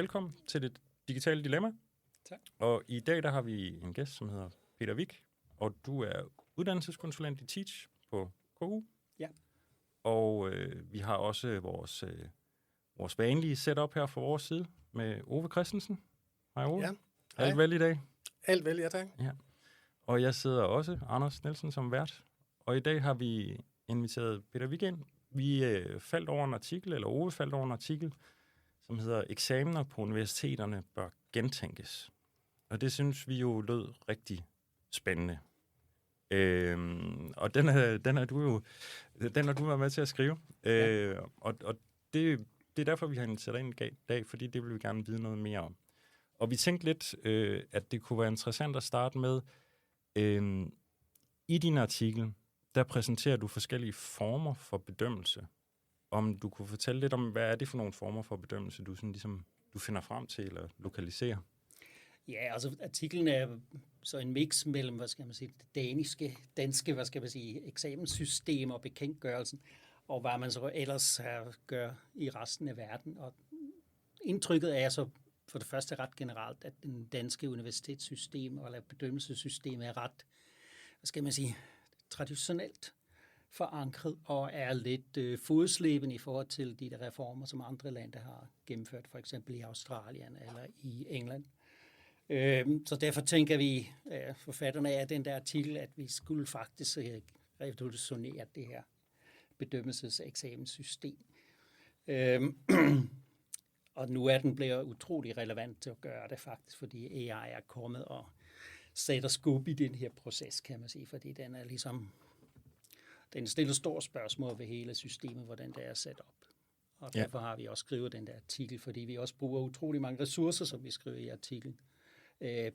velkommen til Det Digitale Dilemma. Tak. Og i dag der har vi en gæst, som hedder Peter Wik, og du er uddannelseskonsulent i Teach på KU. Ja. Og vi har også vores vanlige setup her fra vores side med Ove Christensen. Hej Ove. Ja. Hej. Alt vel i dag? Alt vel, ja tak. Ja. Og jeg sidder også, Anders Nielsen, som vært. Og i dag har vi inviteret Peter Wik ind. Vi faldt over en artikel, eller Ove faldt over en artikel, som hedder Eksamener på universiteterne bør gentænkes. Og det synes vi jo lød rigtig spændende. Og den har du været med til at skrive. Ja. Og det er derfor, vi har inviteret dig ind i dag, fordi det vil vi gerne vide noget mere om. Og vi tænkte lidt, at det kunne være interessant at starte med, i din artikel, der præsenterer du forskellige former for bedømmelse. Om du kunne fortælle lidt om, hvad er det for nogle former for bedømmelse, du sådan ligesom, du finder frem til eller lokaliserer? Ja, altså artiklen er så en mix mellem, det danske, eksamenssystem og bekendtgørelsen, og hvad man så ellers gør i resten af verden. Og indtrykket er så for det første ret generelt, at den danske universitetssystem eller bedømmelsessystem er ret, traditionelt forankret og er lidt fodslæbende i forhold til de der reformer, som andre lande har gennemført, for eksempel i Australien eller i England. Så derfor tænker vi, forfatterne af den der artikel, at vi skulle faktisk revolutionere det her bedømmelseseksamenssystem. Og nu er den blevet utrolig relevant til at gøre det faktisk, fordi AI er kommet og sætter skub i den her proces, kan man sige, fordi den er ligesom, den stiller store spørgsmål ved hele systemet, hvordan det er sat op. Og derfor har vi også skrevet den der artikel, fordi vi også bruger utrolig mange ressourcer, som vi skriver i artiklen,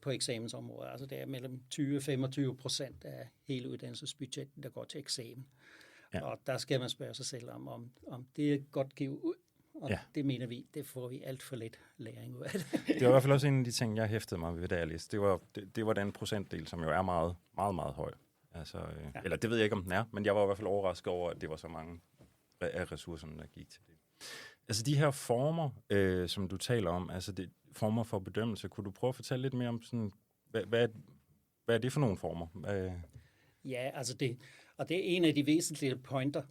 på eksamensområdet. Altså det er mellem 20-25% af hele uddannelsesbudgettet, der går til eksamen. Ja. Og der skal man spørge sig selv om det er godt givet ud. Og det mener vi, det får vi alt for lidt læring ud af det. Det var i hvert fald også en af de ting, jeg hæftede mig ved, da jeg læste. Det var den procentdel, som jo er meget, meget, meget høj. Altså, eller det ved jeg ikke, om den er, men jeg var i hvert fald overrasket over, at det var så mange af ressourcerne, der gik til det. Altså de her former, som du taler om, altså det, former for bedømmelse, kunne du prøve at fortælle lidt mere om, sådan, hvad er det for nogle former? Ja, altså det er en af de væsentlige pointer,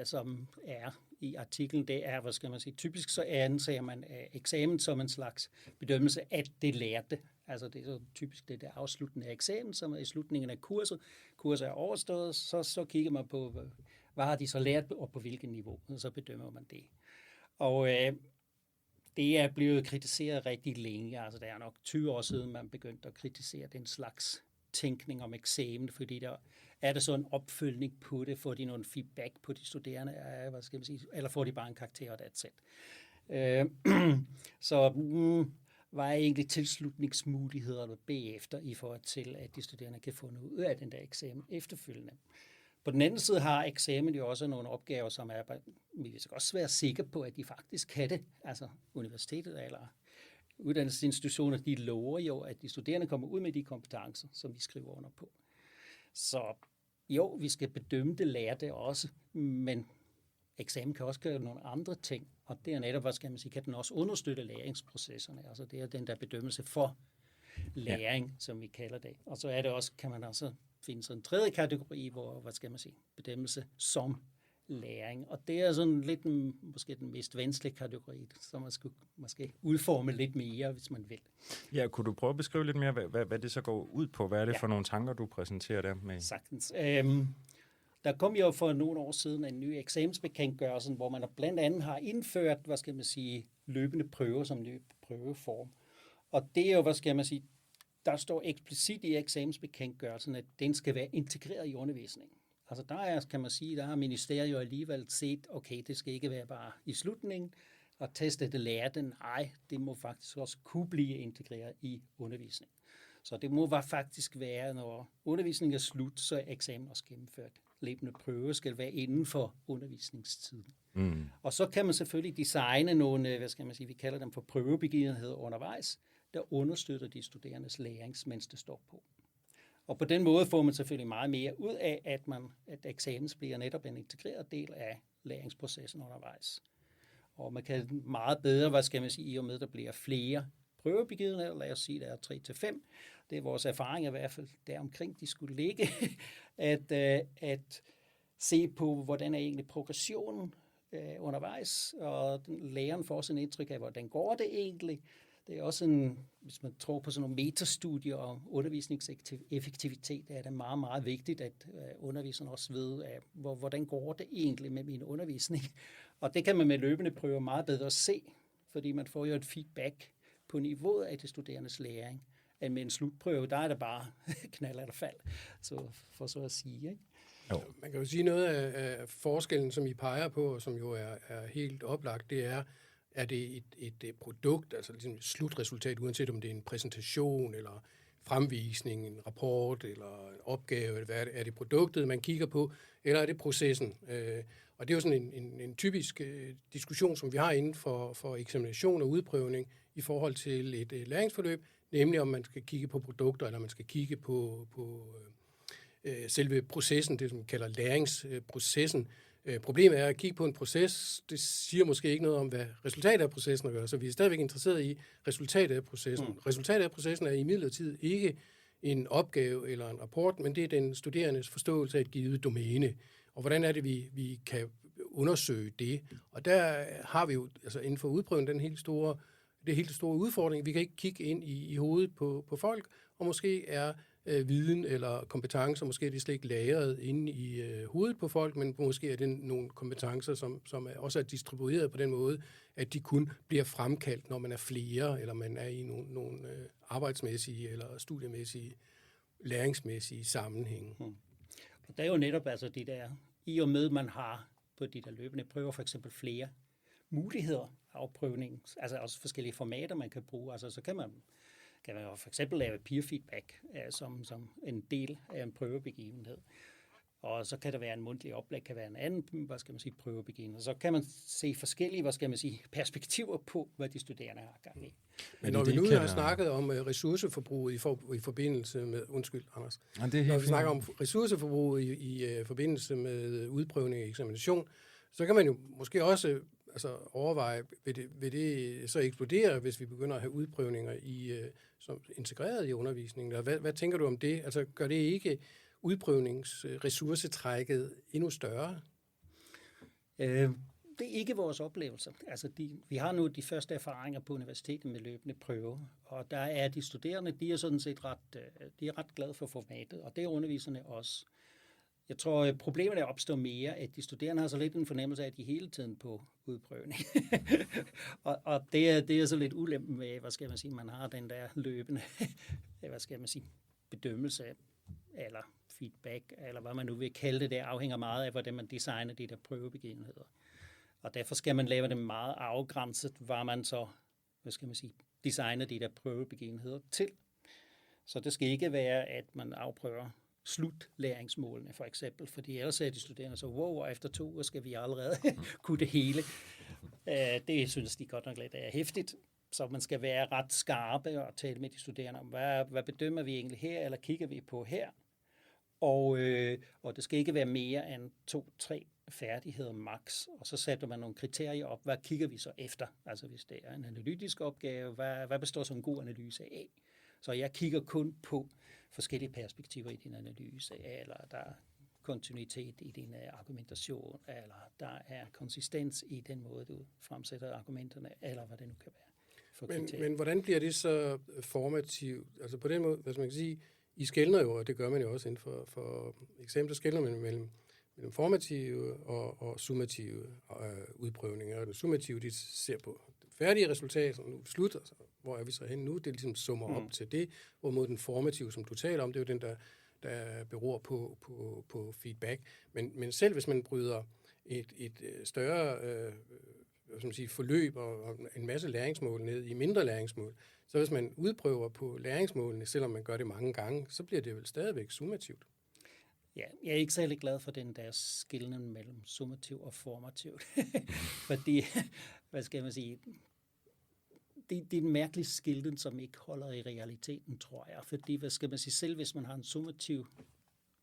som er i artiklen, det er, typisk så anser man eksamen som en slags bedømmelse af det lærte. Altså det er så typisk det der afsluttende af eksamen, som er i slutningen af kurset. Kurset er overstået, så kigger man på, hvad har de så lært, og på hvilket niveau, og så bedømmer man det. Og det er blevet kritiseret rigtig længe. Altså det er nok 20 år siden, man begyndte at kritisere den slags tænkning om eksamen, fordi der er der så en opfølgning på det, får de nogle feedback på de studerende, eller får de bare en karakter, og that's it. Så hvad er egentlig tilslutningsmulighederne bagefter i forhold til, at de studerende kan få noget ud af den der eksamen efterfølgende. På den anden side har eksamen jo også nogle opgaver, som vi skal også være sikre på, at de faktisk kan det. Altså universitetet eller uddannelsesinstitutioner, de lover jo, at de studerende kommer ud med de kompetencer, som de skriver under på. Så jo, vi skal bedømme det lærte også, men eksamen kan også gøre nogle andre ting, og det er netop, kan den også understøtte læringsprocesserne. Altså det er den der bedømmelse for læring, som vi kalder det. Og så er det også, kan man også finde sådan en tredje kategori, hvor, bedømmelse som læring. Og det er sådan lidt måske den mest vanskelige kategori, som man skulle måske udforme lidt mere, hvis man vil. Ja, kunne du prøve at beskrive lidt mere, hvad det så går ud på? Hvad er det for nogle tanker, du præsenterer der med? Sagtens. Der kom jo for nogle år siden en ny eksamensbekendtgørelse, hvor man blandt andet har indført, løbende prøver som ny prøveform. Og det er jo, der står eksplicit i eksamensbekendtgørelsen, at den skal være integreret i undervisningen. Altså der har ministeriet jo alligevel set, okay, det skal ikke være bare i slutningen, og teste det lærte. Nej, det må faktisk også kunne blive integreret i undervisningen. Så det må faktisk være, når undervisningen er slut, så er eksamen også gennemført. Løbende prøve skal være inden for undervisningstiden. Mm. Og så kan man selvfølgelig designe nogle, vi kalder dem for prøvebegivenheder undervejs, der understøtter de studerendes læring, mens det står på. Og på den måde får man selvfølgelig meget mere ud af, at eksamen bliver netop en integreret del af læringsprocessen undervejs. Og man kan meget bedre, hvad skal man sige, i og med, der bliver flere prøvebegivenheder, lad os sige, der er 3-5. Det er vores erfaring i hvert fald deromkring, de skulle ligge, at se på, hvordan er egentlig progressionen undervejs, og læreren får sådan et indtryk af, hvordan går det egentlig. Det er også hvis man tror på sådan nogle metastudier om undervisningseffektivitet, er det meget, meget vigtigt, at underviseren også ved, hvordan går det egentlig med min undervisning. Og det kan man med løbende prøver meget bedre se, fordi man får jo et feedback på niveauet af de studerendes læring. End med en slutprøve, der er det bare knald eller fald, for så at sige, ikke? Jo. Man kan jo sige noget af forskellen, som I peger på, og som jo er helt oplagt, det er det et produkt, altså ligesom et slutresultat, uanset om det er en præsentation, eller fremvisning, en rapport, eller en opgave, eller hvad er det produktet, man kigger på, eller er det processen? Og det er jo sådan en typisk diskussion, som vi har inden for eksamination og udprøvning i forhold til et læringsforløb, nemlig om man skal kigge på produkter, eller man skal kigge på selve processen, det som vi kalder læringsprocessen. Problemet er at kigge på en proces, det siger måske ikke noget om, hvad resultatet af processen gør, så vi er stadigvæk interesseret i resultatet af processen. Resultatet af processen er imidlertid ikke en opgave eller en rapport, men det er den studerendes forståelse af et givet domæne. Og hvordan er det, vi kan undersøge det? Og der har vi jo altså inden for udprøven det helt store udfordring. Vi kan ikke kigge ind i hovedet på folk, og måske er viden eller kompetencer, måske er de slet ikke lagret inde i hovedet på folk, men måske er det nogle kompetencer, som også er distribueret på den måde, at de kun bliver fremkaldt, når man er flere, eller man er i nogle arbejdsmæssige eller studiemæssige, læringsmæssige sammenhænge. Og der er jo netop altså de der, i og med man har på de der løbende prøver for eksempel flere muligheder afprøvning, altså også forskellige formater, man kan bruge, altså så kan man jo for eksempel lave peer feedback som en del af en prøvebegivenhed. Og så kan der være en mundtlig oplæg, kan være en anden, prøvebegivenhed. Så kan man se forskellige, perspektiver på, hvad de studerende har gang i. Men når vi nu har snakket om ressourceforbruget i forbindelse med, Anders, når vi snakker om ressourceforbruget i forbindelse med udprøvning og eksamination, så kan man jo måske også overveje, vil det så eksplodere, hvis vi begynder at have udprøvninger som integreret i undervisningen? Hvad tænker du om det? Altså gør det ikke udprøvningsressourcetrækket endnu større? Det er ikke vores oplevelse. Altså vi har nu de første erfaringer på universitetet med løbende prøver, og der er de studerende, de er sådan set ret glade for formatet, og det er underviserne også. Jeg tror, problemet opstår mere, at de studerende har så lidt en fornemmelse af, at de hele tiden på udprøvning. og det er så lidt ulempen med, man har den der løbende, bedømmelse eller feedback, eller hvad man nu vil kalde det, afhænger meget af, hvordan man designer de der prøvebegivenheder. Og derfor skal man lave det meget afgrænset, hvad man så, designer de der prøvebegivenheder til. Så det skal ikke være, at man afprøver slutlæringsmålene for eksempel, fordi ellers er de studerende så, og efter 2 uger skal vi allerede kunne det hele. Det synes de godt nok lidt er hæftigt, så man skal være ret skarpe og tale med de studerende om, hvad bedømmer vi egentlig her, eller kigger vi på her, og det skal ikke være mere end 2-3 færdigheder max, og så sætter man nogle kriterier op, hvad kigger vi så efter, altså hvis det er en analytisk opgave, hvad består så en god analyse af? Så jeg kigger kun på forskellige perspektiver i din analyse, eller der er kontinuitet i din argumentation, eller der er konsistens i den måde, du fremsætter argumenterne, eller hvad det nu kan være. Men hvordan bliver det så formativt? Altså på den måde, hvad man kan sige, I skelner jo, og det gør man jo også inden for eksamen, der skelner man mellem formative og summative udprøvninger. Og det summative, de ser på det færdige resultat, som nu slutter, hvor er vi så henne nu? Det ligesom summer op til det, hvorimod den formative, som du taler om, det er jo den, der beror på feedback. Men selv hvis man bryder et større forløb og en masse læringsmål ned i mindre læringsmål, så hvis man udprøver på læringsmålene, selvom man gør det mange gange, så bliver det vel stadigvæk summativt. Ja, jeg er ikke særlig glad for den der skelnen mellem summativ og formativ. Fordi, det er en mærkelig skilten, som ikke holder i realiteten, tror jeg. Fordi, selv hvis man har en summativ,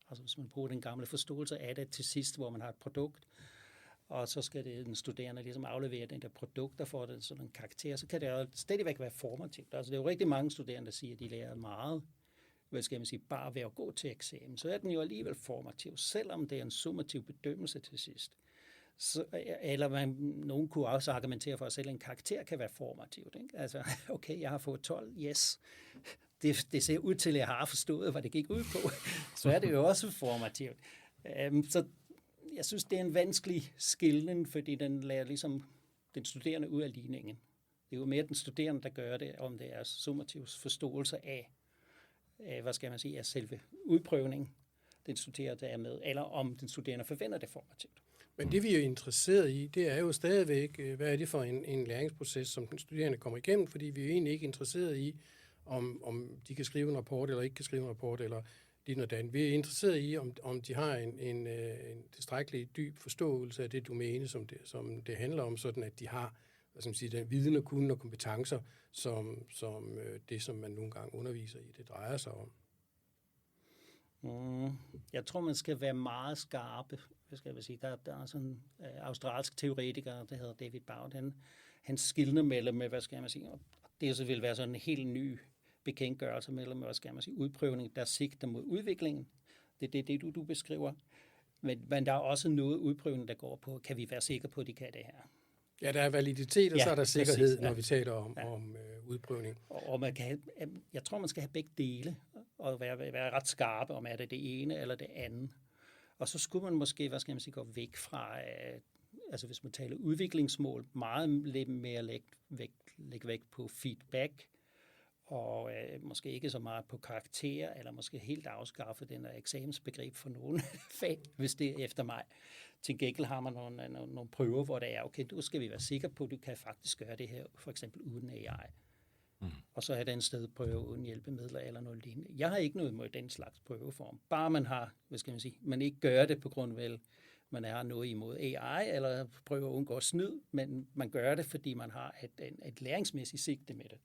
altså hvis man bruger den gamle forståelse af det til sidst, hvor man har et produkt, og så skal den studerende ligesom aflevere den der produkt, der får den sådan en karakter, så kan det jo stadigvæk være formativt. Altså det er jo rigtig mange studerende, der siger, at de lærer meget, hvad skal man sige, bare ved at gå til eksamen. Så er den jo alligevel formativ, selvom det er en summativ bedømmelse til sidst. Så, eller nogen kunne også argumentere for, at selv en karakter kan være formativt. Ikke? Altså, okay, jeg har fået 12, yes. Det ser ud til, at jeg har forstået, hvad det gik ud på. Så er det jo også formativt. Så jeg synes, det er en vanskelig skillen, fordi den lærer ligesom den studerende ud af ligningen. Det er jo mere den studerende, der gør det, om det er summativs forståelse af, hvad skal man sige, af selve udprøvningen, den studerende er med, eller om den studerende forventer det formativt. Men det, vi er interesseret i, det er jo stadigvæk, hvad er det for en læringsproces, som den studerende kommer igennem, fordi vi er jo egentlig ikke interesseret i, om de kan skrive en rapport, eller ikke kan skrive en rapport, eller dit og dan. Vi er interesseret i, om de har en tilstrækkelig dyb forståelse af det domæne, som det handler om, sådan at de har, hvad skal man sige, den viden og kunnen og kompetencer, som det, som man nogle gange underviser i, det drejer sig om. Jeg tror, man skal være meget skarpe. Skal jeg sige. Der er sådan en australsk teoretiker, der hedder David Bowden. Han skilner mellem, hvad skal man sige, det så vil være sådan en helt ny bekendtgørelse mellem, hvad skal man sige, udprøvning, der sigter mod udviklingen. Det er det, du beskriver. Men der er også noget udprøvning, der går på, kan vi være sikre på, at de kan det her? Ja, der er validitet, og så er der sikkerhed, præcis, når vi taler om udprøvning. Og jeg tror, man skal have begge dele, og være ret skarpe om, er det det ene eller det andet. Og så skulle man måske, hvad skal man sige, gå væk fra, altså hvis man taler udviklingsmål, meget lidt mere lægge vægt på feedback, og måske ikke så meget på karakterer, eller måske helt afskaffe den der eksamensbegreb for nogle fag, hvis det er efter mig. Til gengæld har man nogle prøver, hvor det er, okay, nu skal vi være sikre på, at du kan faktisk gøre det her, for eksempel uden AI. Og så er der en stedprøve uden hjælpemidler eller noget lignende. Jeg har ikke noget imod den slags prøveform. Bare man har, hvad skal man sige, man ikke gør det på grund af, man har noget imod AI, eller prøver at undgå snyd, men man gør det, fordi man har et læringsmæssigt sigte med det.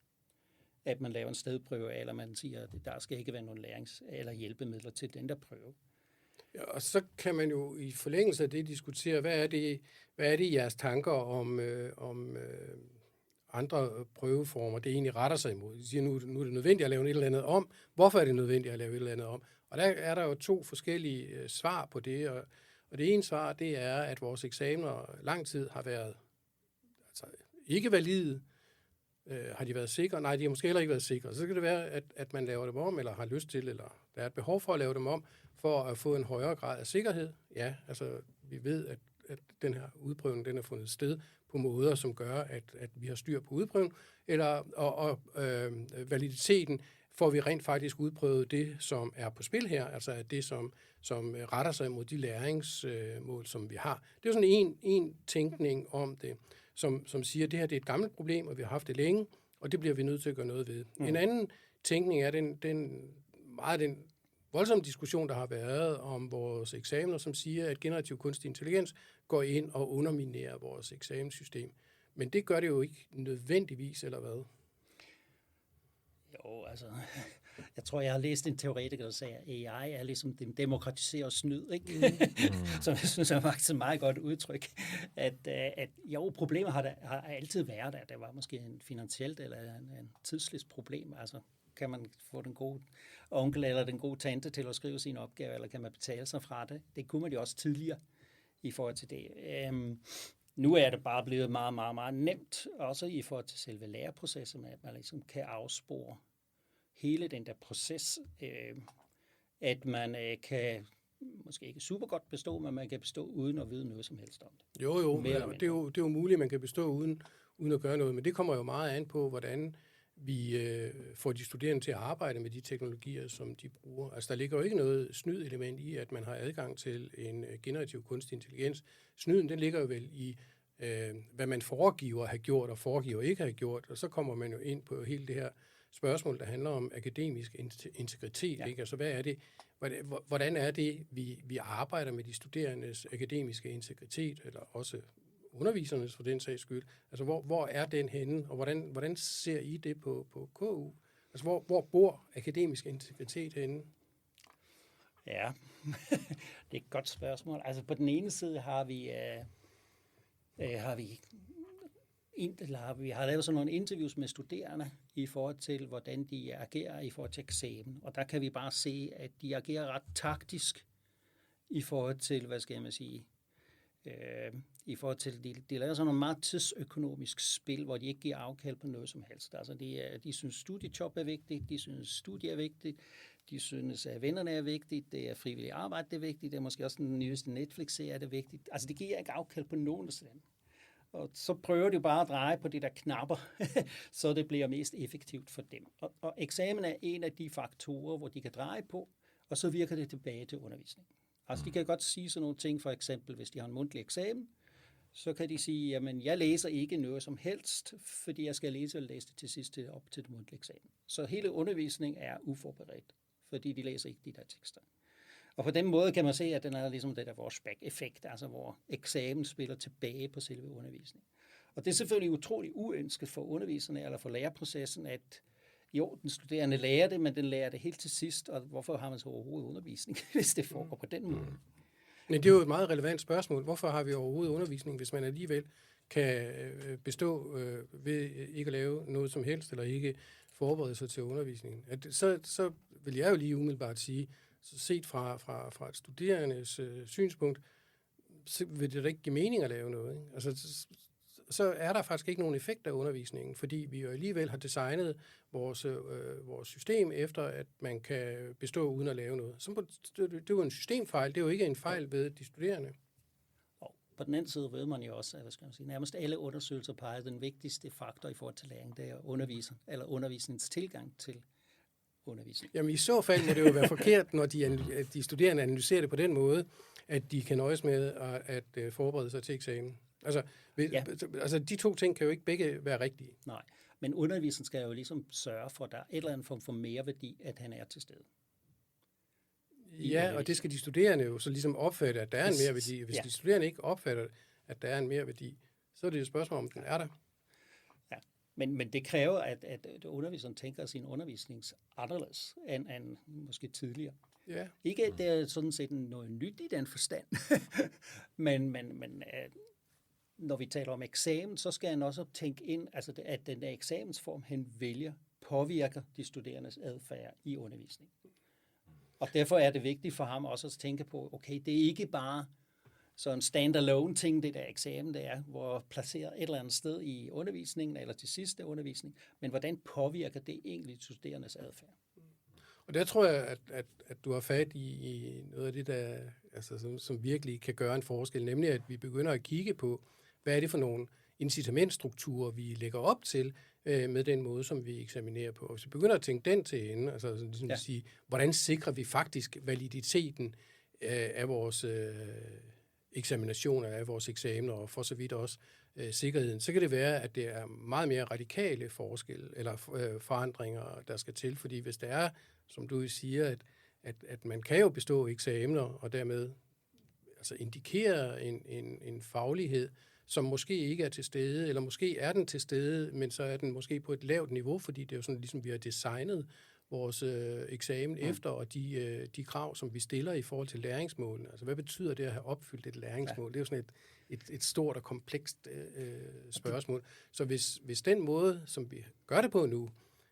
At man laver en stedprøve, eller man siger, at der skal ikke være nogen lærings- eller hjælpemidler til den der prøve. Ja, og så kan man jo i forlængelse af det diskutere, hvad er det jeres tanker om andre prøveformer, det egentlig retter sig imod. De siger, nu er det nødvendigt at lave et eller andet om. Hvorfor er det nødvendigt at lave et eller andet om? Og der er der jo 2 forskellige svar på det, og det ene svar, det er, at vores eksamener lang tid har været ikke valide. Har de været sikre? Nej, de har måske heller ikke været sikre. Så kan det være, at man laver dem om, eller har lyst til, eller der er et behov for at lave dem om, for at få en højere grad af sikkerhed. Ja, altså vi ved, at den her udprøvning, den er fundet sted på måder, som gør, at vi har styr på udprøvningen, og validiteten får vi rent faktisk udprøvet det, som er på spil her, altså det, som retter sig mod de læringsmål, som vi har. Det er sådan en tænkning om det, som siger, at det her det er et gammelt problem, og vi har haft det længe, og det bliver vi nødt til at gøre noget ved. En anden tænkning er den voldsomme diskussion, der har været om vores eksamener, som siger, at generativ kunstig intelligens går ind og underminerer vores eksamenssystem. Men det gør det jo ikke nødvendigvis, eller hvad? Jo, altså, jeg tror, jeg har læst en teoretiker, der sagde, at AI er ligesom den demokratiserede snyd, ikke? Som jeg synes er faktisk et meget godt udtryk. At jo, problemer har altid været, at der var måske en finansielt eller en tidsligt problem. Altså, kan man få den gode onkel eller den gode tante til at skrive sin opgave, eller kan man betale sig fra det? Det kunne man jo også tidligere i forhold til det. Nu er det bare blevet meget, meget, meget nemt, også i forhold til selve læreprocessen, at man ligesom kan afspore hele den der proces, at man kan måske ikke super godt bestå, men man kan bestå uden at vide noget som helst om det. Jo, det er jo muligt, at man kan bestå uden at gøre noget, men det kommer jo meget an på, hvordan vi får de studerende til at arbejde med de teknologier, som de bruger. Altså, der ligger jo ikke noget snydelement i, at man har adgang til en generativ kunstig intelligens. Snyden, den ligger jo vel i, hvad man foregiver at have gjort, og foregiver ikke at have gjort, og så kommer man jo ind på hele det her spørgsmål, der handler om akademisk integritet. Ja. Ikke? Altså, hvordan er det, vi arbejder med de studerendes akademiske integritet, eller også undervisernes for den sags skyld. Altså, hvor er den henne, og hvordan ser I det på KU? Altså, hvor bor akademisk integritet henne? Ja, det er et godt spørgsmål. Altså, på den ene side har vi vi har lavet sådan nogle interviews med studerende i forhold til, hvordan de agerer i forhold til eksamen. Og der kan vi bare se, at de agerer ret taktisk i forhold til, i forhold til, de laver sådan nogle meget tidsøkonomisk spil, hvor de ikke giver afkald på noget som helst. Altså de synes, studiejob er vigtigt, de synes, studie er vigtigt, de synes, at vennerne er vigtigt, det er frivillig arbejde, det er vigtigt, det er måske også den nyeste Netflix-serie, det er vigtigt. Altså de giver ikke afkald på nogen af dem. Og så prøver de bare at dreje på de der knapper, så det bliver mest effektivt for dem. Og eksamen er en af de faktorer, hvor de kan dreje på, og så virker det tilbage til undervisning. Altså de kan godt sige sådan nogle ting, for eksempel hvis de har en mundtlig eksamen, så kan de sige, jamen jeg læser ikke noget som helst, fordi jeg skal læse det til sidst op til det mundtlige eksamen. Så hele undervisningen er uforberedt, fordi de læser ikke de der tekster. Og på den måde kan man se, at den er ligesom det der vores back-effekt, altså hvor eksamen spiller tilbage på selve undervisningen. Og det er selvfølgelig utrolig uønsket for underviserne eller for lærerprocessen, at jo, den studerende lærer det, men den lærer det helt til sidst, og hvorfor har man så overhovedet undervisning, hvis det foregår på den måde? Men det er jo et meget relevant spørgsmål. Hvorfor har vi overhovedet undervisning, hvis man alligevel kan bestå ved ikke at lave noget som helst, eller ikke forberede sig til undervisningen? Så vil jeg jo lige umiddelbart sige, så set fra et studerendes synspunkt, så vil det da ikke give mening at lave noget. Ikke? Altså, så er der faktisk ikke nogen effekt af undervisningen, fordi vi jo alligevel har designet vores system efter, at man kan bestå uden at lave noget. Så det er jo en systemfejl, det er jo ikke en fejl ved de studerende. Og på den anden side ved man jo også, at nærmest alle undersøgelser peger, at den vigtigste faktor i forhold til læring, det er undervisningens tilgang til undervisning. Jamen i så fald må det jo være forkert, når de studerende analyserer det på den måde, at de kan nøjes med at forberede sig til eksamen. Altså de to ting kan jo ikke begge være rigtige. Nej, men underviseren skal jo ligesom sørge for, at der er et eller andet form for mereværdi, at han er til stede. Ja, og det skal de studerende jo så ligesom opfatte, at der er en mereværdi. Hvis de studerende ikke opfatter, at der er en mereværdi, så er det jo et spørgsmål, om den er der. Ja, men det kræver, at underviseren tænker sin undervisning anderledes end måske tidligere. Ja. Ikke at det er sådan set noget nyt i den forstand, men når vi taler om eksamen, så skal han også tænke ind, altså at den der eksamensform, han vælger, påvirker de studerendes adfærd i undervisningen. Og derfor er det vigtigt for ham også at tænke på, okay, det er ikke bare sådan en standalone ting, det der eksamen, det er, hvor placeret et eller andet sted i undervisningen, eller til sidste undervisning, men hvordan påvirker det egentlig de studerendes adfærd? Og der tror jeg, at du har fat i noget af det, der, altså, som virkelig kan gøre en forskel, nemlig at vi begynder at kigge på, hvad er det for nogle incitamentstrukturer, vi lægger op til med den måde, som vi eksaminerer på. Og hvis vi begynder at tænke den til ende, altså ligesom at sige, hvordan sikrer vi faktisk validiteten af vores eksaminationer, af vores eksamener, og for så vidt også sikkerheden, så kan det være, at det er meget mere radikale forskelle eller forandringer, der skal til. Fordi hvis det er, som du siger, at man kan jo bestå eksamener, og dermed altså indikere en faglighed, som måske ikke er til stede, eller måske er den til stede, men så er den måske på et lavt niveau, fordi det er jo sådan, ligesom vi har designet vores eksamen efter, og de krav, som vi stiller i forhold til læringsmålene. Altså, hvad betyder det at have opfyldt et læringsmål? Det er jo sådan et stort og komplekst spørgsmål. Så hvis den måde, som vi gør det på nu,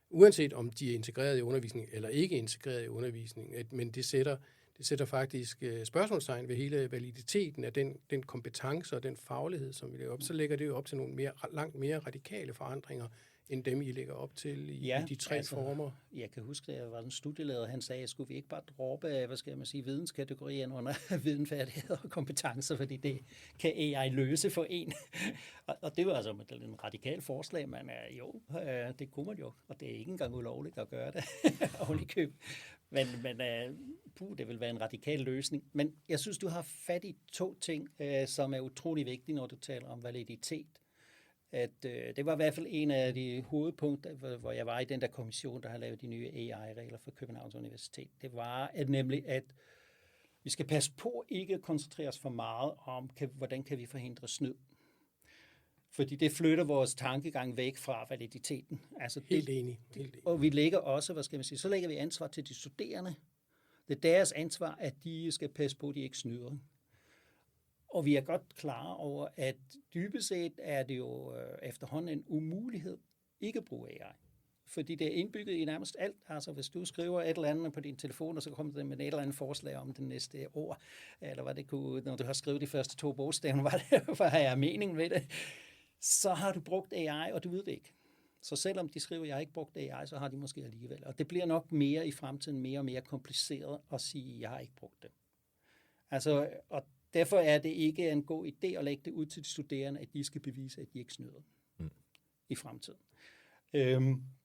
uanset om de er integreret i undervisning eller ikke integreret i undervisning, men det sætter faktisk spørgsmålstegn ved hele validiteten af den kompetence og den faglighed, som vi lægger op, så lægger det jo op til nogle langt mere radikale forandringer, end dem, I lægger op til i de tre former. Jeg kan huske, at jeg var en studieleder, han sagde, skulle vi ikke bare droppe, videnskategorien under videnfærdigheder og kompetencer, fordi det kan AI løse for en. Og det var altså en radikal forslag, men det kunne man jo, og det er ikke engang ulovligt at gøre det ovenikøb. Men det vil være en radikal løsning. Men jeg synes, du har fat i to ting, som er utrolig vigtige, når du taler om validitet. Det var i hvert fald en af de hovedpunkter, hvor jeg var i den der kommission, der har lavet de nye AI-regler for Københavns Universitet. Det var nemlig, at vi skal passe på ikke at koncentrere os for meget om, hvordan kan vi forhindre snyd. Fordi det flytter vores tankegang væk fra validiteten. Altså Helt enig. Og vi lægger også, så lægger vi ansvar til de studerende. Det er deres ansvar, at de skal passe på, at de ikke snyder. Og vi er godt klar over, at dybest set er det jo efterhånden en umulighed ikke at bruge AI. Fordi det er indbygget i nærmest alt. Altså hvis du skriver et eller andet på din telefon, og så kommer det med et eller andet forslag om det næste ord, eller hvad det kunne, når du har skrevet de første 2 bogstaver, hvad har jeg mening med det, så har du brugt AI, og du ved det ikke. Så selvom de skriver, at jeg har ikke brugt AI, så har de måske alligevel. Og det bliver nok mere i fremtiden mere og mere kompliceret at sige, at jeg har ikke brugt det. Altså, og derfor er det ikke en god idé at lægge det ud til de studerende, at de skal bevise, at de ikke snyder i fremtiden.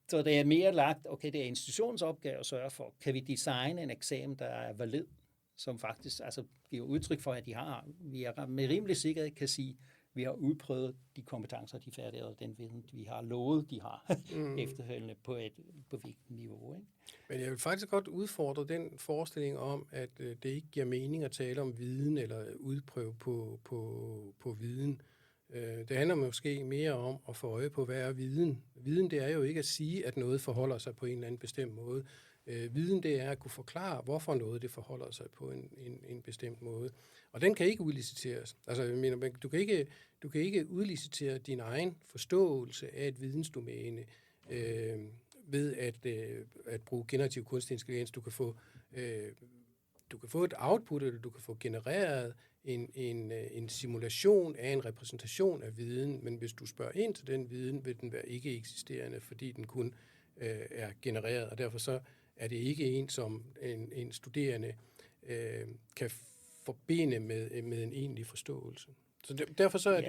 Så det er mere lagt, okay, det er institutionens opgave at sørge for, kan vi designe en eksamen, der er valid, som faktisk giver udtryk for, at vi med rimelig sikkerhed kan sige, vi har udprøvet de kompetencer, de færdigheder, den viden, vi har lovet, de har efterfølgende på et vigtigt niveau. Ikke? Men jeg vil faktisk godt udfordre den forestilling om, at det ikke giver mening at tale om viden eller udprøve på viden. Det handler måske mere om at få øje på, hvad er viden. Viden, det er jo ikke at sige, at noget forholder sig på en eller anden bestemt måde. Viden, det er at kunne forklare, hvorfor noget det forholder sig på en bestemt måde. Og den kan ikke udliciteres. Altså, jeg mener, du kan ikke udlicitere din egen forståelse af et vidensdomæne ved at bruge generativ kunstig intelligens. Du kan få et output, eller du kan få genereret en simulation af en repræsentation af viden, men hvis du spørger ind til den viden, vil den være ikke eksisterende, fordi den kun er genereret, og derfor så er det ikke en, som en studerende kan forbinde med en egentlig forståelse. Så derfor så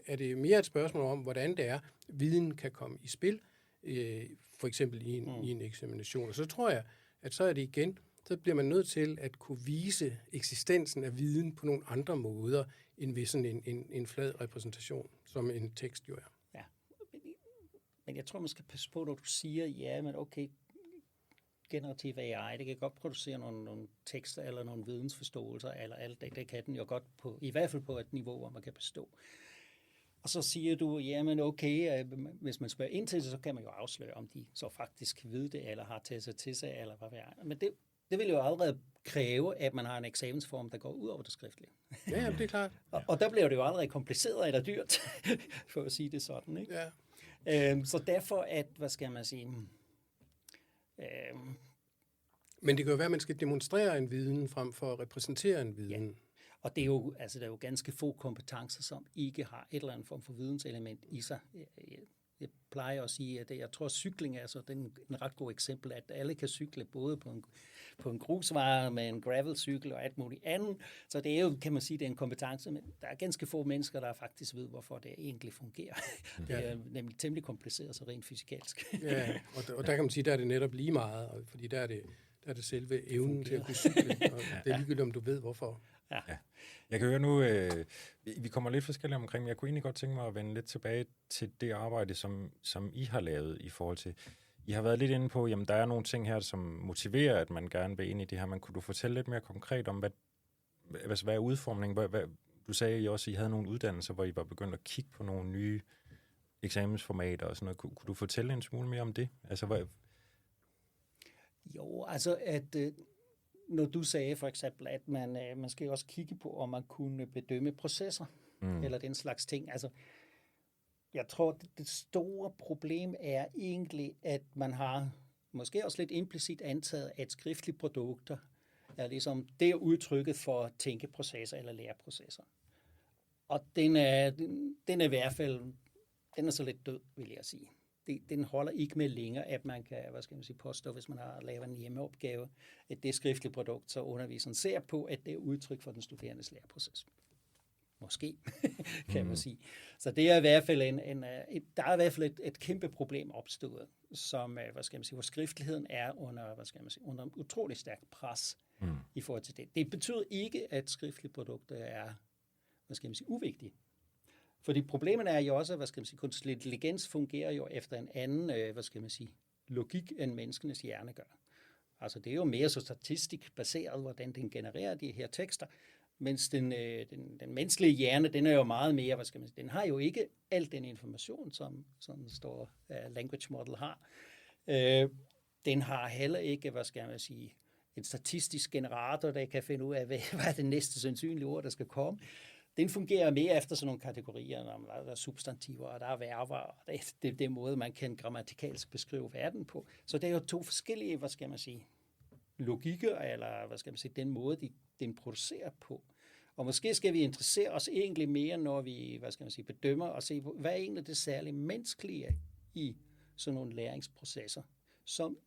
er det mere et spørgsmål om, hvordan det er, viden kan komme i spil, for eksempel i en eksamination. Og så tror jeg, at så er det igen, så bliver man nødt til at kunne vise eksistensen af viden på nogle andre måder, end ved sådan en flad repræsentation, som en tekst jo er. Ja, men jeg tror, man skal passe på, når du siger, ja, men okay, generativ AI, det kan godt producere nogle tekster eller nogle vidensforståelser, eller alt det, det kan den jo godt på, i hvert fald på et niveau, hvor man kan bestå. Og så siger du, jamen okay, hvis man spørger ind til det, så kan man jo afsløre, om de så faktisk ved det, eller har taget sig til sig, eller hvad det er. Men det vil jo allerede kræve, at man har en eksamensform, der går ud over det skriftlige. Ja, det er klart. Og der bliver det jo allerede kompliceret eller dyrt, for at sige det sådan. Ikke? Ja. Så derfor, hvad skal man sige... Men det kan jo være, at man skal demonstrere en viden frem for at repræsentere en viden. Ja. Og det er jo, der er jo ganske få kompetencer, som ikke har et eller andet form for videnselement i sig. Jeg plejer at sige, at jeg tror, at cykling er så en ret god eksempel, at alle kan cykle både på en grusvej med en gravelcykel og alt muligt andet. Så det er jo, kan man sige, det er en kompetence, men der er ganske få mennesker, der faktisk ved, hvorfor det egentlig fungerer. Det er nemlig temmelig kompliceret, så rent fysikalsk. Ja, og der kan man sige, der er det netop lige meget, fordi der er det selve evnen til at kunne cykle, og det er ligegyldigt, om du ved, hvorfor. Ja. Jeg kan høre nu, vi kommer lidt forskelligt omkring, men jeg kunne egentlig godt tænke mig at vende lidt tilbage til det arbejde, som I har lavet i forhold til. I har været lidt inde på, jamen der er nogle ting her, som motiverer, at man gerne vil ind i det her. Men kunne du fortælle lidt mere konkret om, hvad er udformningen? Du sagde I også, at I havde nogle uddannelser, hvor I var begyndt at kigge på nogle nye eksamensformater og sådan noget. Kunne du fortælle en smule mere om det? Altså, Jo, altså at... Når du sagde for eksempel, at man skal også kigge på, om man kunne bedømme processer, eller den slags ting. Altså, jeg tror, det store problem er egentlig, at man har måske også lidt implicit antaget, at skriftlige produkter er ligesom det udtrykket for tænkeprocesser eller læreprocesser. Og den er i hvert fald, den er så lidt død, vil jeg sige. Den holder ikke med længere, at man kan, påstå, hvis man har lavet en hjemmeopgave, at det skriftlige produkt, så underviseren ser på, at det er udtryk for den studerendes læreproces. Måske, kan man sige. Så det er i hvert fald der er i hvert fald et kæmpe problem opstået, som, hvor skriftligheden er under utrolig stærkt pres i forhold til det. Det betyder ikke, at skriftlige produkter er, uvigtige. Fordi problemet er jo også, kunstig intelligens fungerer jo efter en anden, logik, end menneskenes hjerne gør. Altså det er jo mere så statistisk baseret, hvordan den genererer de her tekster, mens den menneskelige hjerne, den er jo meget mere, den har jo ikke al den information, som sådan en stor language model har. Den har heller ikke, en statistisk generator, der kan finde ud af, hvad er det næste sandsynlige ord, der skal komme. Den fungerer mere efter sådan nogle kategorier, når der er substantiver, og der er verber, og det er den måde, man kan grammatikalsk beskrive verden på. Så det er jo to forskellige, logikker, eller den måde, den producerer på. Og måske skal vi interessere os egentlig mere, når vi, bedømmer og se på, hvad er egentlig det særlige menneskelige i sådan nogle læringsprocesser, som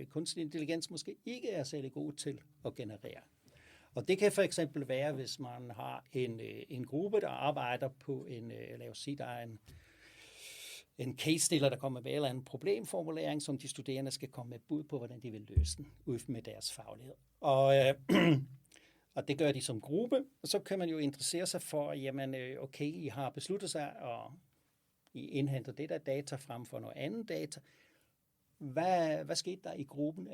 kunstig intelligens måske ikke er særlig god til at generere. Og det kan for eksempel være, hvis man har en gruppe, der arbejder på lad os sige, der er en case-stiller, der kommer med en eller anden problemformulering, som de studerende skal komme med bud på, hvordan de vil løse den, ud med deres faglighed. Og det gør de som gruppe, og så kan man jo interessere sig for, jamen okay, I har besluttet sig, og I indhenter det der data frem for noget andet data. Hvad skete der i gruppen?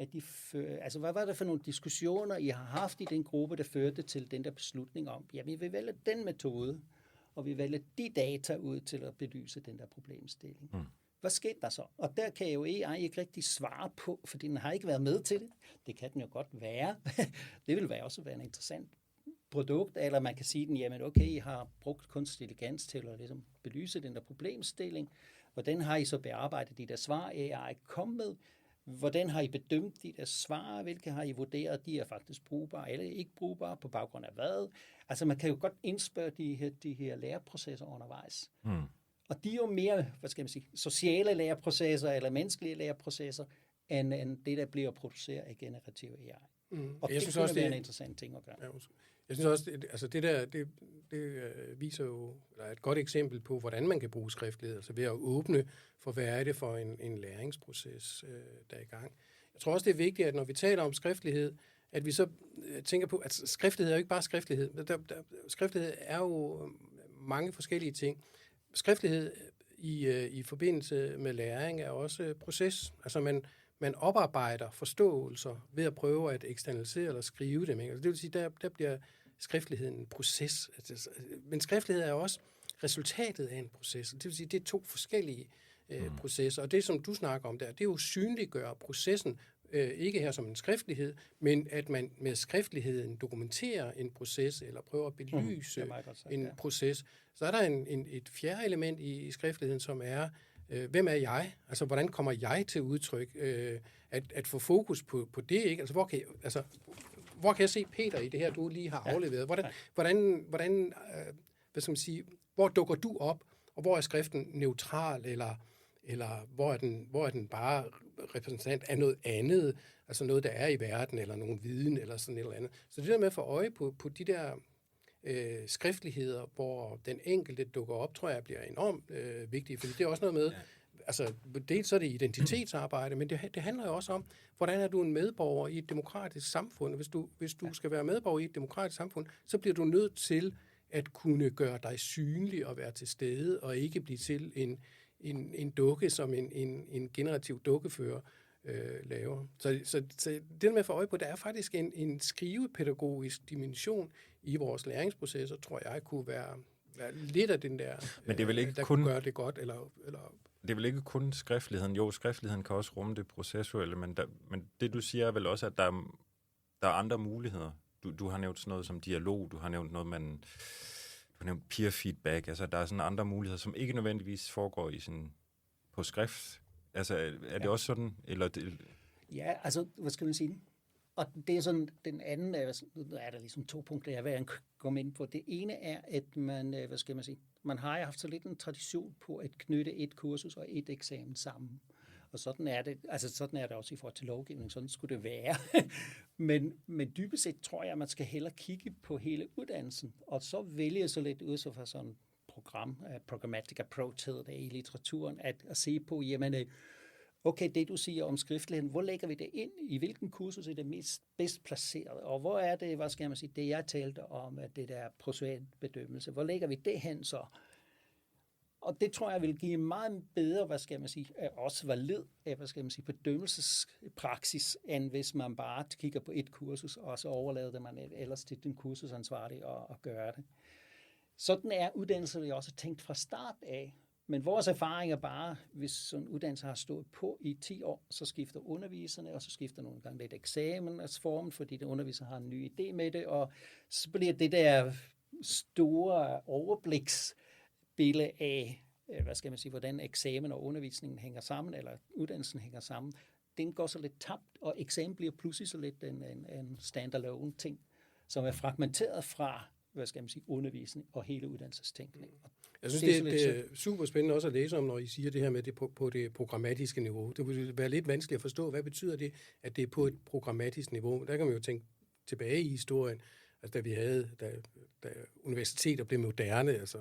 Hvad var det for nogle diskussioner, I har haft i den gruppe, der førte til den der beslutning om, jamen vi vil vælge den metode, og vi vælger de data ud til at belyse den der problemstilling. Hvad skete der så? Og der kan jo AI ikke rigtig svare på, fordi den har ikke været med til det. Det kan den jo godt være. Det vil også være en interessant produkt, eller man kan sige den, jamen okay, I har brugt kunstig intelligens til at ligesom belyse den der problemstilling. Hvordan har I så bearbejdet de der svar, AI kom med? Hvordan har I bedømt de der svar? Hvilke har I vurderet, de er faktisk brugbare eller ikke brugbare, på baggrund af hvad? Altså man kan jo godt indspørge de her læreprocesser undervejs. Og de er jo mere, sociale læreprocesser eller menneskelige læreprocesser, end det, der bliver produceret af generativ AI. Og det synes også, det er en interessant ting at gøre. Jeg synes også, det viser jo, eller er et godt eksempel på, hvordan man kan bruge skriftlighed, altså ved at åbne for, hvad er det for en læringsproces, der er i gang. Jeg tror også, det er vigtigt, at når vi taler om skriftlighed, at vi så tænker på, at skriftlighed er jo ikke bare skriftlighed. Skriftlighed er jo mange forskellige ting. Skriftlighed i forbindelse med læring er også proces. Altså man oparbejder forståelser ved at prøve at eksternalisere eller skrive dem. Ikke? Altså det vil sige, der bliver skriftligheden en proces. Men skriftlighed er også resultatet af en proces. Det vil sige, det er to forskellige processer. Og det, som du snakker om der, det er jo synliggøre processen, ikke her som en skriftlighed, men at man med skriftligheden dokumenterer en proces, eller prøver at belyse en proces. Så er der et fjerde element i skriftligheden, som er, hvem er jeg? Altså, hvordan kommer jeg til udtryk? At få fokus på det, ikke? Altså, hvor kan jeg se Peter i det her, du lige har afleveret? Hvordan hvor dukker du op, og hvor er skriften neutral, eller hvor er den bare repræsentant af noget andet, altså noget, der er i verden, eller nogen viden, eller sådan et eller andet. Så det der med at få øje på de der skriftligheder, hvor den enkelte dukker op, tror jeg bliver enormt vigtigt, fordi det er også noget med, altså dels så er det identitetsarbejde, men det handler jo også om, hvordan er du en medborger i et demokratisk samfund. Hvis du skal være medborger i et demokratisk samfund, så bliver du nødt til at kunne gøre dig synlig og være til stede, og ikke blive til en dukke, som en generativ dukkefører laver. Så det med at få øje på, der er faktisk en skrivepædagogisk dimension i vores læringsprocesser, tror jeg, kunne være lidt af den der, men det er vel ikke der kun, kunne gøre det godt. Eller det er vel ikke kun skriftligheden. Jo, skriftligheden kan også rumme det processuelle, men det du siger er vel også, at der er andre muligheder. Du har nævnt sådan noget som dialog, du har nævnt noget, du har nævnt peer feedback, altså der er sådan andre muligheder, som ikke nødvendigvis foregår på skrift. Altså er det også sådan, eller Ja, altså, hvad skal man sige? Og det er sådan, den anden, nu er der ligesom 2 punkter, jeg vil komme ind på. Det ene er, at man, man har haft så lidt en tradition på at knytte et kursus og et eksamen sammen. Og sådan er det også i forhold til lovgivning, sådan skulle det være. men dybest set tror jeg, at man skal hellere kigge på hele uddannelsen, og så vælge så lidt ud fra sådan et programmatic approach hedder det i litteraturen, at se på, jamen, okay, det du siger om skriftligheden, hvor lægger vi det ind? I hvilken kursus er det bedst placeret? Og hvor er det, det jeg talte om, at det der processuel bedømmelse, hvor lægger vi det hen så? Og det tror jeg vil give meget bedre, også valid, bedømmelsespraksis, end hvis man bare kigger på et kursus, og så overlader man ellers til den kursusansvarlige at gøre det. Sådan er uddannelser jo også tænkt fra start af, Men vores erfaring er bare, hvis sådan en uddannelse har stået på i 10 år, så skifter underviserne, og så skifter nogle gange lidt eksamensformen, fordi den underviser har en ny idé med det, og så bliver det der store overbliksbillede af, hvad skal man sige, hvordan eksamen og undervisningen hænger sammen, eller uddannelsen hænger sammen, den går så lidt tabt, og eksamen bliver pludselig så lidt en standalone ting, som er fragmenteret fra, hvad skal man sige, undervisning og hele uddannelsestænkning. Jeg synes, det er super spændende også at læse om, når I siger det her med det på det programmatiske niveau. Det vil være lidt vanskeligt at forstå, hvad betyder det, at det er på et programmatisk niveau. Der kan man jo tænke tilbage i historien, altså da universiteter blev moderne, altså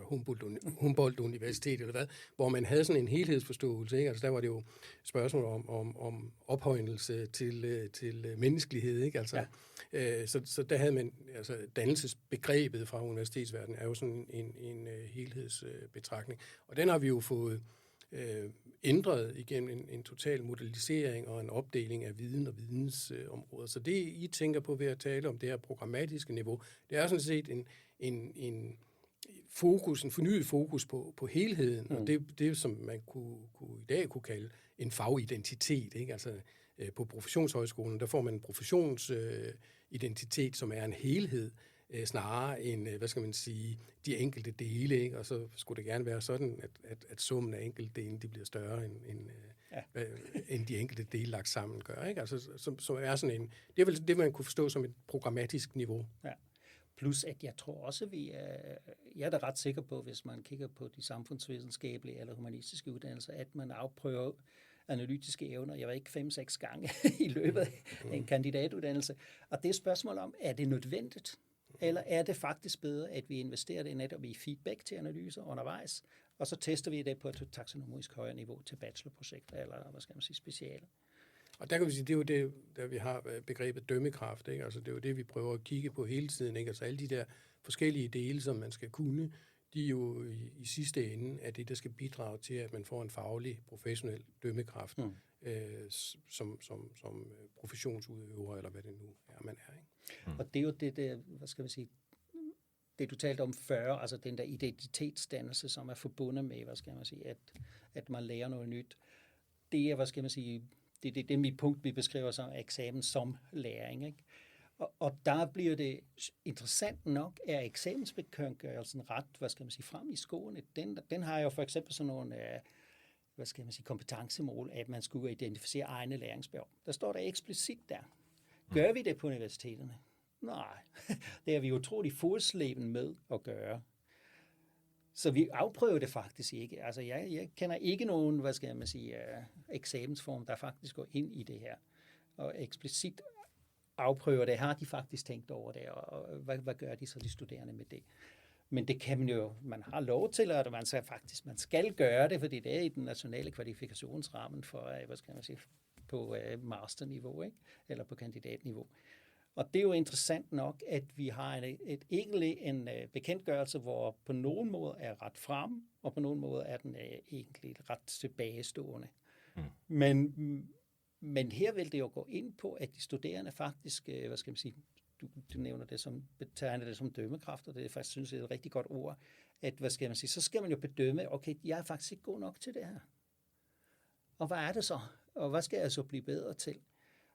Humboldt Universitet eller hvad, hvor man havde sådan en helhedsforståelse, ikke? Altså der var det jo spørgsmål om ophøjelse til menneskelighed, ikke? Altså, ja. Så der havde man, altså dannelsesbegrebet fra universitetsverdenen er jo sådan en helhedsbetragtning, og den har vi jo fået ændret igennem en total modellisering og en opdeling af viden og vidensområder. Så det, I tænker på ved at tale om det her programmatiske niveau, det er sådan set en fornyet fokus på helheden, og det som man i dag kunne kalde en fagidentitet, ikke? Altså på professionshøjskolen, der får man en professionsidentitet, som er en helhed, snarere end, hvad skal man sige, de enkelte dele, ikke? Og så skulle det gerne være sådan, at summen af enkelte dele, de bliver større end de enkelte dele lagt sammen gør, ikke? Altså, som er sådan en, det er vel det, man kunne forstå som et programmatisk niveau. Ja. Plus, at jeg tror også, jeg er da ret sikker på, hvis man kigger på de samfundsvidenskabelige eller humanistiske uddannelser, at man afprøver analytiske evner, jeg var ikke 5-6 gange i løbet af en kandidatuddannelse. Og det er spørgsmål om, er det nødvendigt? Eller er det faktisk bedre, at vi investerer det netop i feedback til analyser undervejs, og så tester vi det på et taksonomisk højere niveau til bachelorprojekter, eller hvad skal man sige, speciale. Og der kan vi sige, det er jo det, der vi har begrebet dømmekraft, ikke? Altså det er jo det, vi prøver at kigge på hele tiden, ikke? Altså alle de der forskellige dele, som man skal kunne, de er jo i sidste ende af det, der skal bidrage til, at man får en faglig, professionel dømmekraft, som professionsudøver, eller hvad det nu er, man er, ikke? Og det er jo det der, hvad skal man sige, det du talte om før, altså den der identitetsdannelse, som er forbundet med, hvad skal man sige, at man lærer noget nyt. Det er, hvad skal man sige, det er mit punkt, vi beskriver som eksamen som læring, ikke? Og der bliver det interessant nok, er eksamensbekendtgørelsen ret, hvad skal man sige, frem i skoene. Den har jo for eksempel sådan nogle, hvad skal man sige, kompetencemål, at man skulle identificere egne læringsbehov. Der står der eksplicit der. Gør vi det på universiteterne? Nej, det er vi utrolig fodslæben med at gøre. Så vi afprøver det faktisk ikke. Altså jeg kender ikke nogen, hvad skal man sige, eksamensform, der faktisk går ind i det her. Og eksplicit afprøver det. Har de faktisk tænkt over det, og hvad gør de så, de studerende med det? Men det kan man har lov til, at man skal gøre det, fordi det er i den nationale kvalifikationsramme for, hvad skal man sige, på masterniveau, ikke? Eller på kandidatniveau. Og det er jo interessant nok, at vi har en bekendtgørelse, hvor på nogen måde er ret frem, og på nogen måde er den egentlig ret tilbagestående. Men her vil det jo gå ind på, at de studerende faktisk, hvad skal man sige, du nævner det som, betegner det som dømmekraft, og det er faktisk, synes jeg, er et rigtig godt ord, at, hvad skal man sige, så skal man jo bedømme, okay, jeg er faktisk ikke god nok til det her. Og hvad er det så? Og hvad skal jeg så blive bedre til?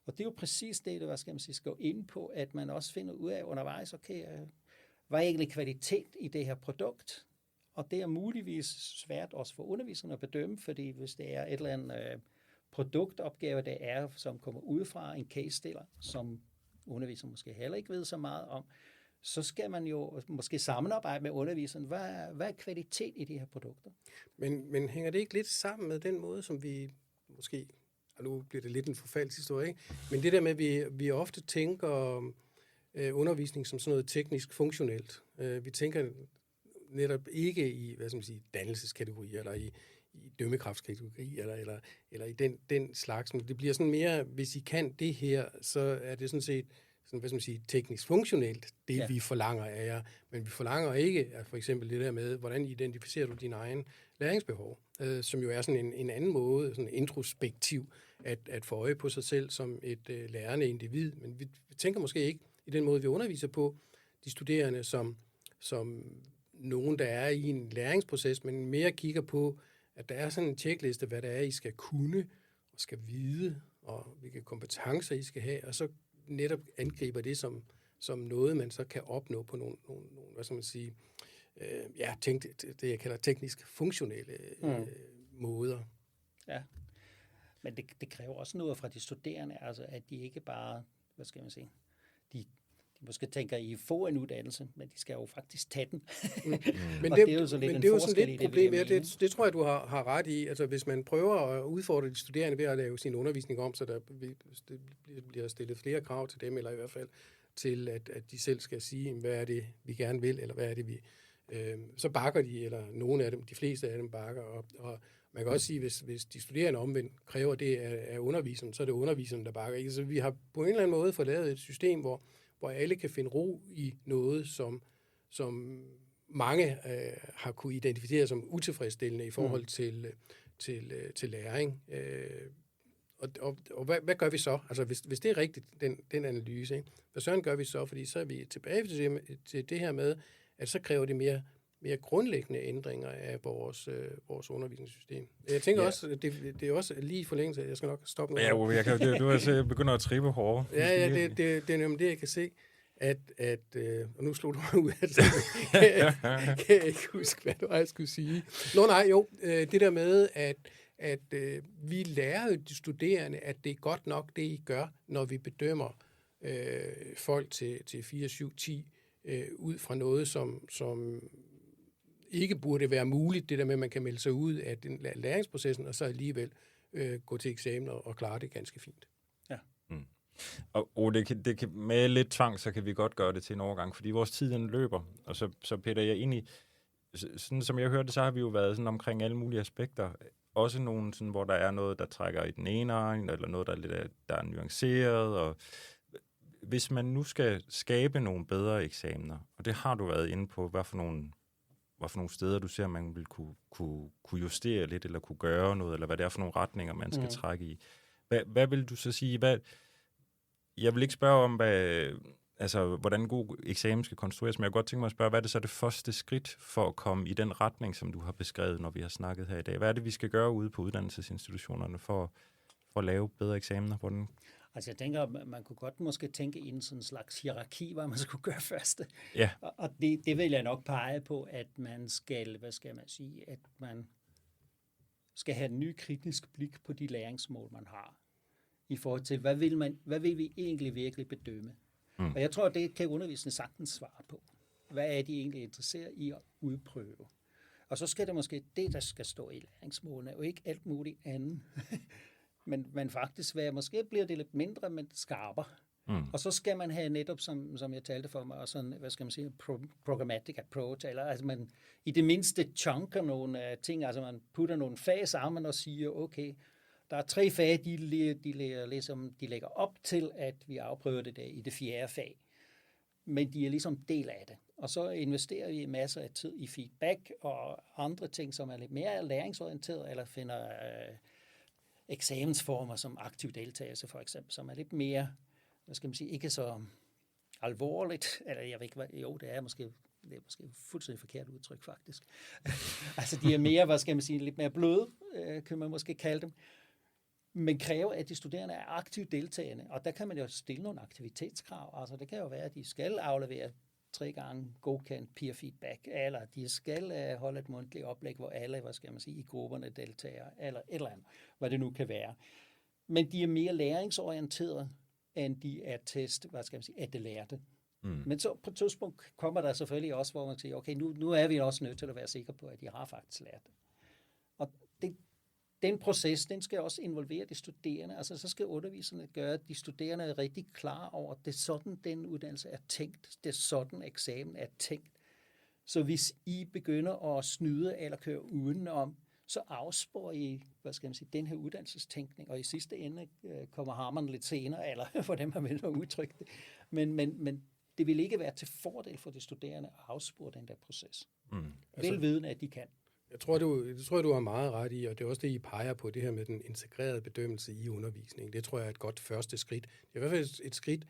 Og det er jo præcis det, hvad skal man sige, skal gå ind på, at man også finder ud af undervejs, okay, hvad er egentlig kvalitet i det her produkt? Og det er muligvis svært også for underviserne at bedømme, fordi hvis det er et eller andet produktopgave, der er, som kommer ud fra en case-stiller, som underviseren måske heller ikke ved så meget om, så skal man jo måske samarbejde med underviseren. Hvad er kvalitet i de her produkter? Men hænger det ikke lidt sammen med den måde, som vi måske, og nu bliver det lidt en forfalsk historie, ikke? Men det der med, at vi ofte tænker undervisning som sådan noget teknisk funktionelt. Vi tænker netop ikke i, hvad skal man sige, dannelseskategori, eller i dømmekraftskategori, eller i den slags. Men det bliver sådan mere, hvis I kan det her, så er det sådan set sådan, hvad skal man sige, teknisk funktionelt, det vi forlanger af jer. Men vi forlanger ikke, at for eksempel det der med, hvordan identificerer du din egen læringsbehov, som jo er sådan en anden måde, sådan introspektiv, at få øje på sig selv som et lærende individ. Men vi tænker måske ikke i den måde, vi underviser på de studerende som nogen, der er i en læringsproces, men mere kigger på, at der er sådan en checkliste, hvad det er, I skal kunne og skal vide, og hvilke kompetencer I skal have, og så netop angriber det som noget, man så kan opnå på nogle hvad skal man sige, det jeg kalder teknisk funktionelle måder. Ja, men det kræver også noget fra de studerende, altså at de ikke bare, hvad skal man sige, de måske tænker, I får en uddannelse, men de skal jo faktisk tage den. Men det er jo så lidt men det er jo sådan lidt et problem. Det tror jeg, du har ret i. Altså, hvis man prøver at udfordre de studerende ved at lave sin undervisning om, så der bliver stillet flere krav til dem, eller i hvert fald til, at de selv skal sige, hvad er det, vi gerne vil, eller hvad er det, vi... så bakker de, eller nogle af dem, de fleste af dem bakker op. Og man kan også sige, hvis de studerende omvendt kræver det af underviseren, så er det underviseren, der bakker. Ikke? Så vi har på en eller anden måde fået lavet et system, hvor alle kan finde ro i noget, som mange har kunne identificere som utilfredsstillende i forhold til læring. Og hvad gør vi så? Altså, hvis det er rigtigt, den analyse, ikke? Hvad søren gør vi så? Fordi så er vi tilbage til det her med, at så kræver det mere grundlæggende ændringer af vores undervisningssystem. Jeg tænker også, at det er også lige i forlængelse, jeg skal nok stoppe nu. Ja, jeg begynder at trippe hårdere. Ja, det er nemlig det, jeg kan se, at og nu slog du mig ud af det, kan jeg ikke huske, hvad du skulle sige. Det der med, at vi lærer jo de studerende, at det er godt nok det, I gør, når vi bedømmer folk til 4, 7, 10, ud fra noget, som ikke burde være muligt, det der med, at man kan melde sig ud af den læringsprocessen, og så alligevel gå til eksamen og klare det ganske fint. Ja. Og det kan, med lidt tvang, så kan vi godt gøre det til en overgang, fordi vores tid den løber, og så Peter, jeg egentlig, sådan som jeg hørte, så har vi jo været sådan omkring alle mulige aspekter, også nogle, sådan, hvor der er noget, der trækker i den ene egen, eller noget, der er nuanceret, og hvis man nu skal skabe nogle bedre eksamener, og det har du været inde på, hvad for nogle steder du ser, man vil kunne justere lidt, eller kunne gøre noget, eller hvad det er for nogle retninger, man skal trække i. Hvad vil du så sige? Jeg vil ikke spørge om, hvordan en god eksamen skal konstrueres, men jeg kunne godt tænke mig at spørge, hvad er det så det første skridt for at komme i den retning, som du har beskrevet, når vi har snakket her i dag? Hvad er det, vi skal gøre ude på uddannelsesinstitutionerne for at lave bedre eksamener på den? Altså jeg tænker, man kunne godt måske tænke i en sådan slags hierarki, hvad man skulle gøre først. Ja. Og det vil jeg nok pege på, at man skal, at man skal have en ny kritisk blik på de læringsmål, man har. I forhold til, hvad vil vi egentlig virkelig bedømme? Og jeg tror, det kan undervisningen sagtens svare på. Hvad er de egentlig interesseret i at udprøve? Og så skal det måske det, der skal stå i læringsmålene, og ikke alt muligt andet. men faktisk måske bliver det lidt mindre, men skarpere. Og så skal man have netop, som jeg talte for mig, sådan, hvad skal man sige, programmatic approach, eller altså man i det mindste chunker nogle ting, altså man putter nogle fag sammen og siger, okay, der er 3 fag, de lægger op til, at vi afprøver det der i det 4. fag. Men de er ligesom del af det. Og så investerer vi masser af tid i feedback og andre ting, som er lidt mere læringsorienteret, eller finder eksamensformer som aktiv deltagelse for eksempel, som er lidt mere, hvad skal man sige, ikke så alvorligt, eller jeg ved ikke hvad, jo, det er måske fuldstændig forkert udtryk faktisk. Altså de er mere, hvad skal man sige, lidt mere bløde, kan man måske kalde dem, men kræver, at de studerende er aktivt deltagende, og der kan man jo stille nogle aktivitetskrav, altså det kan jo være, at de skal aflevere 3 gange godkendt peer feedback, eller de skal holde et mundtligt oplæg, hvor alle, hvad skal man sige, i grupperne deltager, eller et eller andet, hvad det nu kan være. Men de er mere læringsorienterede, end de er hvad skal man sige, at det lærte. Men så på et tidspunkt kommer der selvfølgelig også, hvor man siger, okay, nu er vi også nødt til at være sikre på, at de har faktisk lært det. Og den proces, den skal også involvere de studerende. Altså så skal underviserne gøre, at de studerende er rigtig klar over, at det er sådan, den uddannelse er tænkt. Det er sådan, eksamen er tænkt. Så hvis I begynder at snyde eller køre udenom, så afsporer I, hvad skal man sige, den her uddannelsestænkning, og i sidste ende kommer hammeren lidt senere, eller for dem, man vil udtrykke det. Men det vil ikke være til fordel for de studerende at afspore den der proces. Velvidende, at de kan. Jeg tror, du har meget ret i, og det er også det, I peger på, det her med den integrerede bedømmelse i undervisningen. Det tror jeg er et godt første skridt. Det er i hvert fald et skridt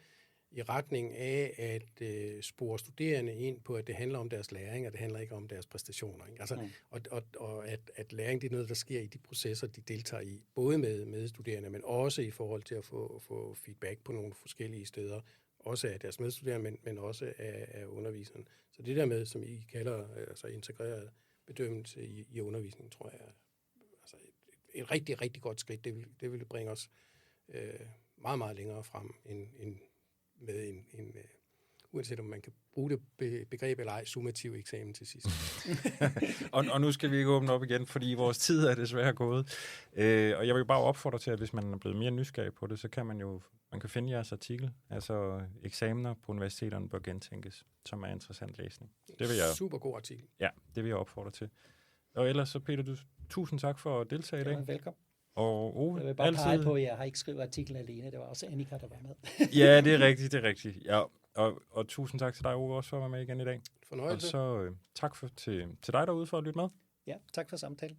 i retning af at spore studerende ind på, at det handler om deres læring, og det handler ikke om deres præstationer. Ikke? Altså, og at læring, det er noget, der sker i de processer, de deltager i, både med studerende, men også i forhold til at få feedback på nogle forskellige steder, også af deres medstuderende, men også af underviseren. Så det der med, som I kalder altså integreret bedømmelse i undervisningen, tror jeg er altså et rigtig, rigtig godt skridt. Det vil bringe os meget, meget længere frem end med en uanset om man kan bruge det begreb eller ej, summativ eksamen til sidst. og nu skal vi ikke åbne op igen, fordi vores tid er desværre gået. Og jeg vil bare opfordre til, at hvis man er blevet mere nysgerrig på det, så kan man kan finde jeres artikel, altså eksamener på universiteterne bør gentænkes, som er interessant læsning. Det vil jeg, super god artikel. Ja, det vil jeg opfordre til. Og ellers så Peter, tusind tak for at deltage i dag. Velkommen. Og Ove, jeg vil bare pege på, at jeg har ikke skrevet artiklen alene. Det var også Annika, der var med. Ja, det er rigtigt. Ja. Og tusind tak til dig, Ove, også for at være med igen i dag. Fornøjelse. Og så tak til dig derude for at lytte med. Ja, tak for samtalen.